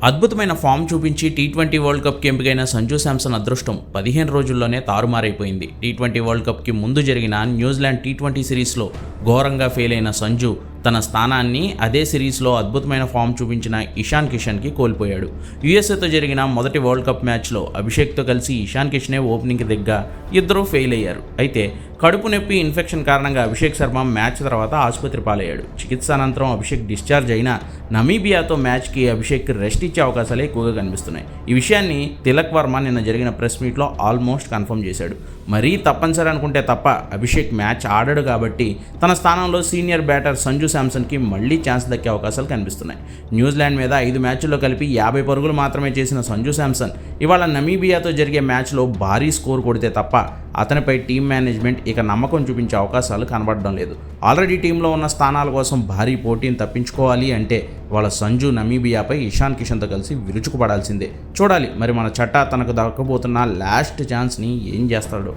అద్భుతమైన ఫామ్ చూపించి T20 world కప్కి ఎంపికైన సంజు శాంసన్ అదృష్టం 15 రోజుల్లోనే తారుమారైపోయింది. టీ20 వరల్డ్ కప్కి ముందు జరిగిన న్యూజిలాండ్ టీ20 సిరీస్లో ఘోరంగా ఫెయిల్ అయిన సంజు తన స్థానాన్ని అదే సిరీస్లో అద్భుతమైన ఫామ్ చూపించిన ఇషాన్ కిషన్కి కోల్పోయాడు. యూఎస్ఏతో జరిగిన మొదటి వరల్డ్ కప్ మ్యాచ్లో అభిషేక్తో కలిసి ఇషాన్ కిషనే ఓపెనింగ్కి దిగ్గా ఇద్దరూ ఫెయిల్ అయ్యారు. అయితే కడుపు నొప్పి ఇన్ఫెక్షన్ కారణంగా అభిషేక్ శర్మ మ్యాచ్ తర్వాత ఆసుపత్రి పాలయ్యాడు. చికిత్స అనంతరం అభిషేక్ డిశ్చార్జ్ అయినా నమీబియాతో మ్యాచ్కి అభిషేక్ రెస్ట్ ఇచ్చే అవకాశాలే ఎక్కువగా కనిపిస్తున్నాయి. ఈ విషయాన్ని తిలక్ వర్మ నిన్న జరిగిన ప్రెస్ మీట్లో ఆల్మోస్ట్ కన్ఫర్మ్ చేశాడు. మరీ తప్పనిసరి అనుకుంటే తప్ప అభిషేక్ మ్యాచ్ ఆడాడు కాబట్టి తన స్థానంలో సీనియర్ బ్యాటర్ సంజు శాంసన్కి మళ్లీ ఛాన్స్ దక్కే అవకాశాలు కనిపిస్తున్నాయి. న్యూజిలాండ్ మీద 5 మ్యాచ్ల్లో కలిపి 50 పరుగులు మాత్రమే చేసిన సంజు శాంసన్ ఇవాళ నమీబియాతో జరిగే మ్యాచ్లో భారీ స్కోర్ కొడితే తప్ప అతనిపై టీం మేనేజ్మెంట్ ఇక నమ్మకం చూపించే అవకాశాలు కనబడడం లేదు. ఆల్రెడీ టీంలో ఉన్న స్థానాల కోసం భారీ పోటీని తప్పించుకోవాలి అంటే వాళ్ళ సంజు నమీబియాపై ఇషాన్ కిషన్తో కలిసి విరుచుకుపడాల్సిందే. చూడాలి మరి మన చట్టా తనకు దక్కబోతున్న లాస్ట్ ఛాన్స్ని ఏం చేస్తాడో.